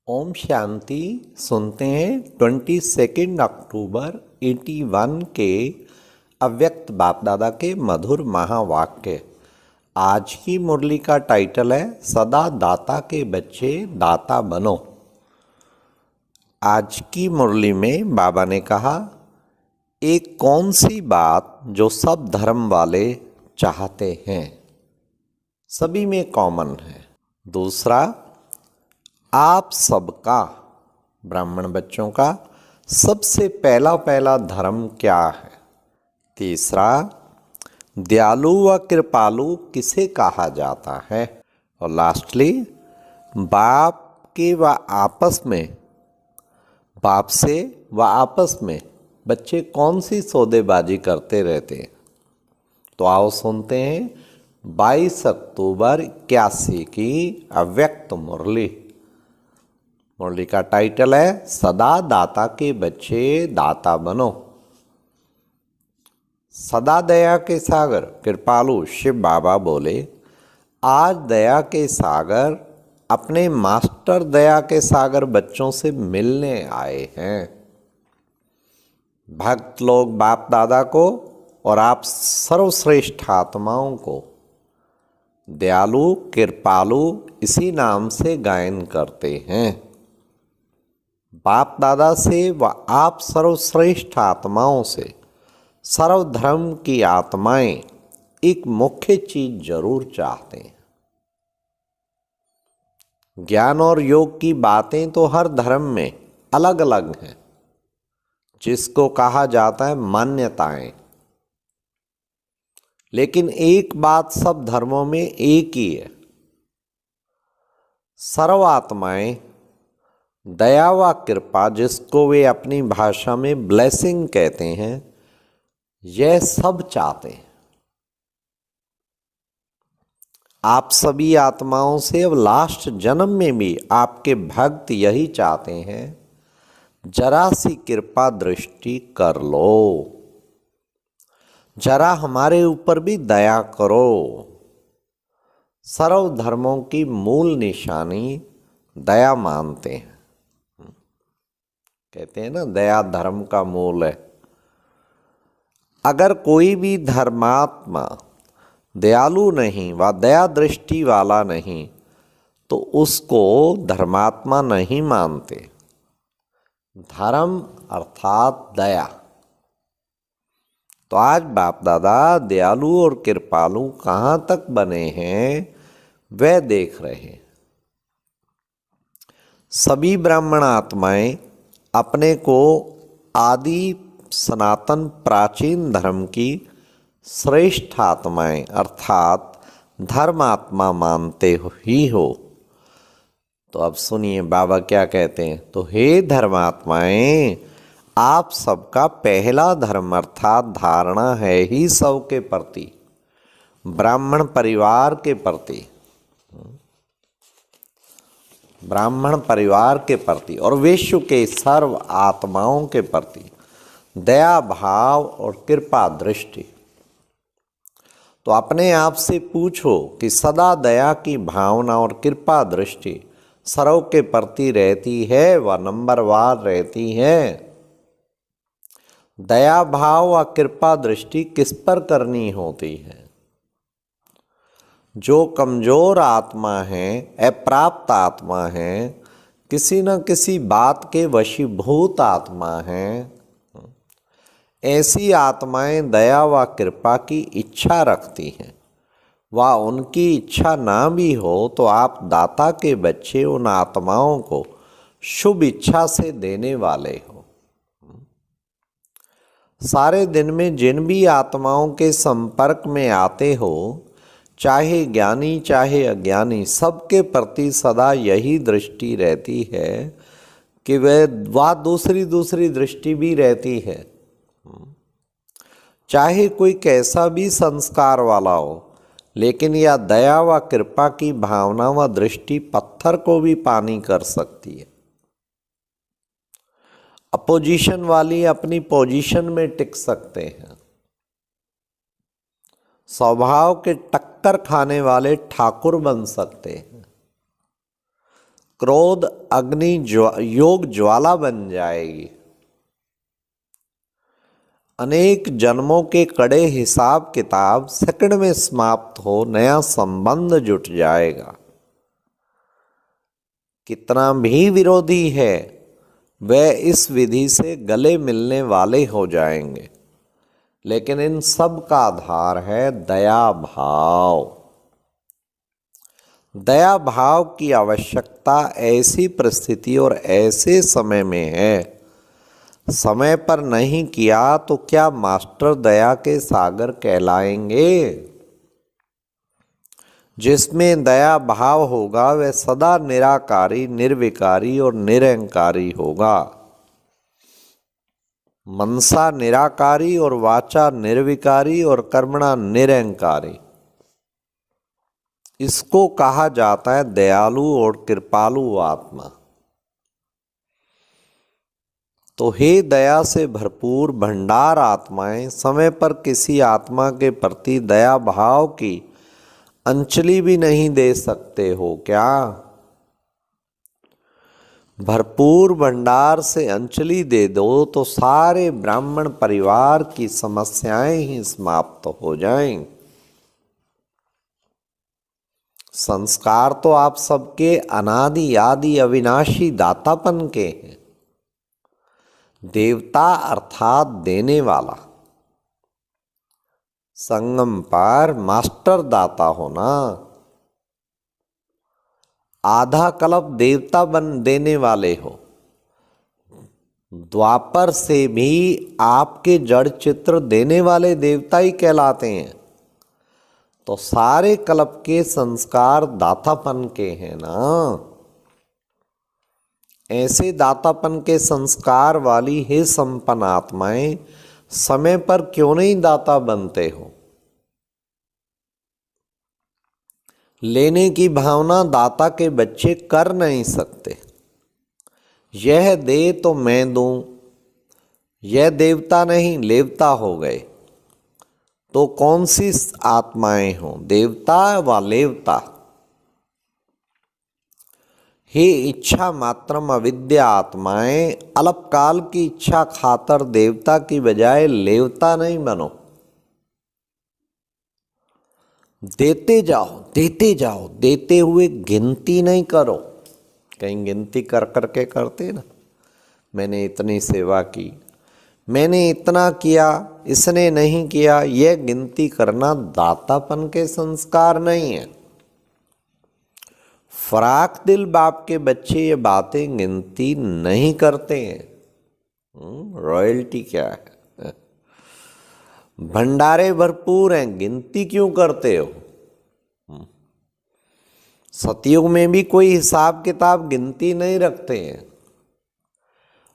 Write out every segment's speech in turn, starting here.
ओम शांति। सुनते हैं 22 अक्टूबर 81 के अव्यक्त बाप दादा के मधुर महावाक्य। आज की मुरली का टाइटल है सदा दाता के बच्चे दाता बनो। आज की मुरली में बाबा ने कहा, एक कौन सी बात जो सब धर्म वाले चाहते हैं, सभी में कॉमन है। दूसरा, आप सबका, ब्राह्मण बच्चों का सबसे पहला धर्म क्या है। तीसरा, दयालु व कृपालु किसे कहा जाता है। और लास्टली, बाप के व आपस में, बाप से व आपस में बच्चे कौन सी सौदेबाजी करते रहते हैं। तो आओ सुनते हैं 22 अक्टूबर 81 की अव्यक्त मुरली। मुरली का टाइटल है सदा दाता के बच्चे दाता बनो। सदा दया के सागर कृपालु शिव बाबा बोले, आज दया के सागर अपने मास्टर दया के सागर बच्चों से मिलने आए हैं। भक्त लोग बाप दादा को और आप सर्वश्रेष्ठ आत्माओं को दयालु कृपालु इसी नाम से गायन करते हैं। बाप दादा से व आप सर्वश्रेष्ठ आत्माओं से सर्वधर्म की आत्माएं एक मुख्य चीज जरूर चाहते हैं। ज्ञान और योग की बातें तो हर धर्म में अलग अलग हैं, जिसको कहा जाता है मान्यताएं। लेकिन एक बात सब धर्मों में एक ही है, सर्व आत्माएं दया व कृपा, जिसको वे अपनी भाषा में ब्लेसिंग कहते हैं, यह सब चाहते हैं। आप सभी आत्माओं से अब लास्ट जन्म में भी आपके भक्त यही चाहते हैं, जरा सी कृपा दृष्टि कर लो, जरा हमारे ऊपर भी दया करो। सर्व धर्मों की मूल निशानी दया मानते हैं। कहते हैं ना, दया धर्म का मूल है। अगर कोई भी धर्मात्मा दयालु नहीं व दया दृष्टि वाला नहीं, तो उसको धर्मात्मा नहीं मानते। धर्म अर्थात दया। तो आज बाप दादा दयालु और कृपालु कहाँ तक बने हैं वह देख रहे हैं। सभी ब्राह्मण आत्माएं अपने को आदि सनातन प्राचीन धर्म की श्रेष्ठ आत्माएं अर्थात धर्मात्मा मानते ही हो। तो अब सुनिए बाबा क्या कहते हैं। तो हे धर्मात्माएं, आप सबका पहला धर्म अर्थात धारणा है ही सबके प्रति, ब्राह्मण परिवार के प्रति, ब्राह्मण परिवार के प्रति और विश्व के सर्व आत्माओं के प्रति दया भाव और कृपा दृष्टि। तो अपने आप से पूछो कि सदा दया की भावना और कृपा दृष्टि सर्व के प्रति रहती है व नंबरवार रहती है। दया भाव व कृपा दृष्टि किस पर करनी होती है। जो कमजोर आत्मा है, अप्राप्त आत्मा है, किसी न किसी बात के वशीभूत आत्मा है, ऐसी आत्माएं दया व कृपा की इच्छा रखती हैं। व उनकी इच्छा ना भी हो तो आप दाता के बच्चे उन आत्माओं को शुभ इच्छा से देने वाले हो। सारे दिन में जिन भी आत्माओं के संपर्क में आते हो, चाहे ज्ञानी चाहे अज्ञानी, सबके प्रति सदा यही दृष्टि रहती है कि वह दूसरी दृष्टि भी रहती है। चाहे कोई कैसा भी संस्कार वाला हो, लेकिन यह दया व कृपा की भावना व दृष्टि पत्थर को भी पानी कर सकती है। अपोजिशन वाली अपनी पोजीशन में टिक सकते हैं। स्वभाव के टक्कर खाने वाले ठाकुर बन सकते हैं। क्रोध अग्नि योग ज्वाला बन जाएगी। अनेक जन्मों के कड़े हिसाब किताब सेकंड में समाप्त हो, नया संबंध जुट जाएगा। कितना भी विरोधी है वह इस विधि से गले मिलने वाले हो जाएंगे। लेकिन इन सब का आधार है दया भाव। दया भाव की आवश्यकता ऐसी परिस्थिति और ऐसे समय में है। समय पर नहीं किया तो क्या मास्टर दया के सागर कहलाएंगे? जिसमें दया भाव होगा वह सदा निराकारी, निर्विकारी और निरंकारी होगा। मनसा निराकारी और वाचा निर्विकारी और कर्मणा निरंकारी, इसको कहा जाता है दयालु और कृपालु आत्मा। तो हे दया से भरपूर भंडार आत्माएं, समय पर किसी आत्मा के प्रति दया भाव की अंजलि भी नहीं दे सकते हो क्या? भरपूर भंडार से अंजलि दे दो तो सारे ब्राह्मण परिवार की समस्याएं ही समाप्त हो जाएंगी। संस्कार तो आप सबके अनादि आदि अविनाशी दातापन के हैं। देवता अर्थात देने वाला, संगम पर मास्टर दाता होना। आधा कल्प देवता बन देने वाले हो। द्वापर से भी आपके जड़ चित्र देने वाले देवता ही कहलाते हैं। तो सारे कल्प के संस्कार दातापन के हैं ना। ऐसे दातापन के संस्कार वाली हे संपन्न आत्माएं, समय पर क्यों नहीं दाता बनते हो? लेने की भावना दाता के बच्चे कर नहीं सकते। यह दे तो मैं दूं, यह देवता नहीं लेवता हो गए। तो कौन सी आत्माएं हो, देवता व लेवता? हे इच्छा मात्रम अविद्या आत्माएं, अल्पकाल की इच्छा खातर देवता की बजाय लेवता नहीं बनो। देते जाओ, देते जाओ, देते हुए गिनती नहीं करो। कहीं गिनती कर करके करते ना, मैंने इतनी सेवा की, मैंने इतना किया, इसने नहीं किया। यह गिनती करना दातापन के संस्कार नहीं है। फराक दिल बाप के बच्चे ये बातें गिनती नहीं करते हैं। रॉयल्टी क्या है? भंडारे भरपूर हैं, गिनती क्यों करते हो? सतयुग में भी कोई हिसाब किताब गिनती नहीं रखते हैं।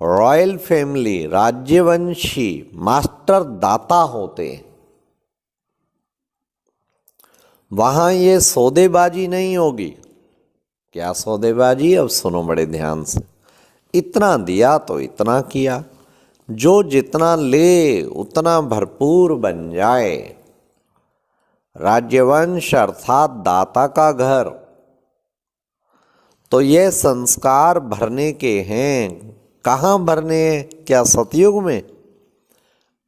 रॉयल फैमिली, राज्यवंशी मास्टर दाता होते हैं। वहां ये सौदेबाजी नहीं होगी। क्या सौदेबाजी? अब सुनो बड़े ध्यान से। इतना दिया तो इतना किया, जो जितना ले उतना भरपूर बन जाए। राज्यवंश अर्थात दाता का घर। तो ये संस्कार भरने के हैं। कहाँ भरने हैं? क्या सतयुग में?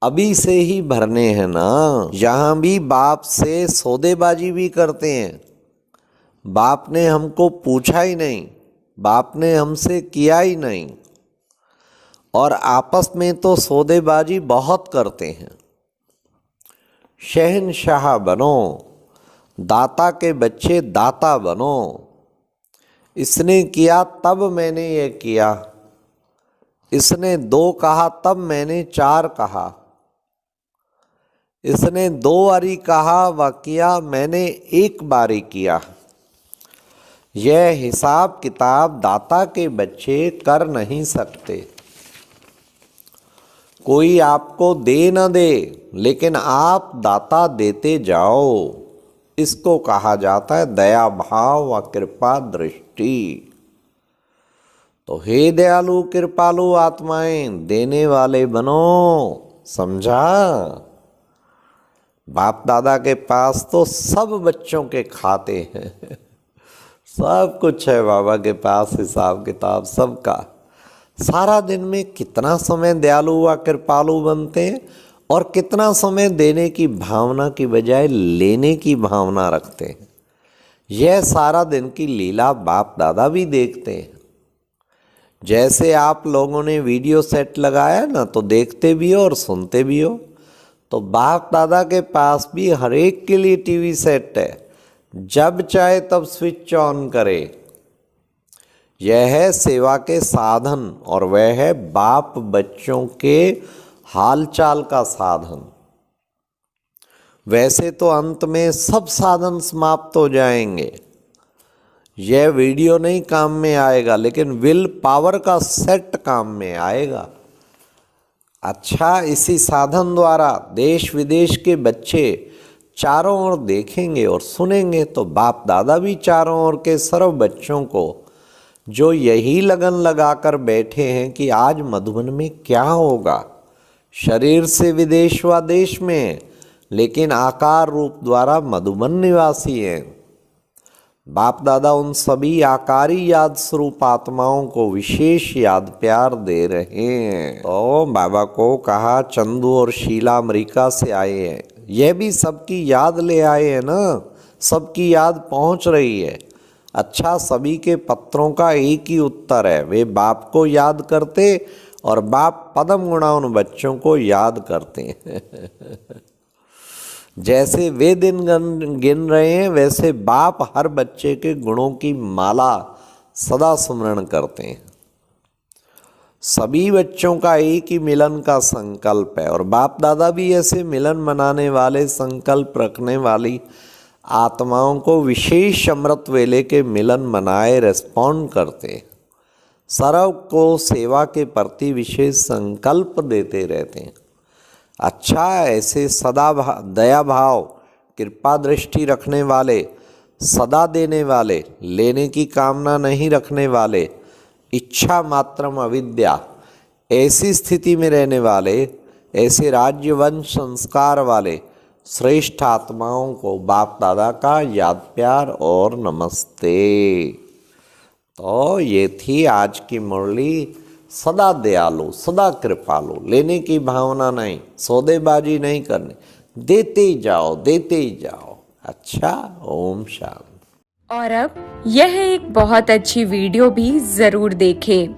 अभी से ही भरने हैं ना। यहाँ भी बाप से सौदेबाजी भी करते हैं। बाप ने हमको पूछा ही नहीं, बाप ने हमसे किया ही नहीं, और आपस में तो सौदेबाजी बहुत करते हैं। शहनशाह बनो, दाता के बच्चे दाता बनो। इसने किया तब मैंने ये किया, इसने 2 कहा तब मैंने 4 कहा, इसने 2 बारी कहा व किया, मैंने 1 बारी किया। यह हिसाब किताब दाता के बच्चे कर नहीं सकते। कोई आपको दे न दे, लेकिन आप दाता देते जाओ। इसको कहा जाता है दया भाव व कृपा दृष्टि। तो हे दयालु कृपालु आत्माएं, देने वाले बनो। समझा? बाप दादा के पास तो सब बच्चों के खाते हैं। सब कुछ है बाबा के पास, हिसाब किताब सबका। सारा दिन में कितना समय दयालु व कृपालु बनते हैं और कितना समय देने की भावना की बजाय लेने की भावना रखते हैं। यह सारा दिन की लीला बाप दादा भी देखते हैं। जैसे आप लोगों ने वीडियो सेट लगाया ना, तो देखते भी हो और सुनते भी हो। तो बाप दादा के पास भी हर एक के लिए टीवी सेट है, जब चाहे तब स्विच ऑन करे। यह है सेवा के साधन और वह है बाप बच्चों के हालचाल का साधन। वैसे तो अंत में सब साधन समाप्त हो जाएंगे, यह वीडियो नहीं काम में आएगा, लेकिन विल पावर का सेट काम में आएगा। अच्छा, इसी साधन द्वारा देश विदेश के बच्चे चारों ओर देखेंगे और सुनेंगे, तो बाप दादा भी चारों ओर के सर्व बच्चों को जो यही लगन लगाकर बैठे हैं कि आज मधुबन में क्या होगा, शरीर से विदेश व देश में, लेकिन आकार रूप द्वारा मधुबन निवासी हैं। बाप दादा उन सभी आकारी याद स्वरूप आत्माओं को विशेष याद प्यार दे रहे हैं। तो बाबा को कहा चंदू और शीला अमेरिका से आए हैं, यह भी सबकी याद ले आए हैं ना, सबकी याद पहुंच रही है। अच्छा, सभी के पत्रों का एक ही उत्तर है, वे बाप को याद करते और बाप पदम गुणा उन बच्चों को याद करते हैं। जैसे वे दिन गिन रहे हैं, वैसे बाप हर बच्चे के गुणों की माला सदा स्मरण करते हैं। सभी बच्चों का एक ही मिलन का संकल्प है और बाप दादा भी ऐसे मिलन मनाने वाले, संकल्प रखने वाली आत्माओं को विशेष अमृत वेले के मिलन मनाए रेस्पॉन्ड करते हैं। सर्व को सेवा के प्रति विशेष संकल्प देते रहते हैं। अच्छा, ऐसे सदा दया भाव, कृपा दृष्टि रखने वाले, सदा देने वाले, लेने की कामना नहीं रखने वाले, इच्छा मात्रम अविद्या, ऐसी स्थिति में रहने वाले, ऐसे राज्य वंश संस्कार वाले श्रेष्ठ आत्माओं को बाप दादा का याद प्यार और नमस्ते। तो ये थी आज की मुरली। सदा दयालु, सदा कृपालु, लेने की भावना नहीं, सौदेबाजी नहीं करनी, देते ही जाओ, देते ही जाओ। अच्छा, ओम शांति। और अब यह एक बहुत अच्छी वीडियो भी जरूर देखें।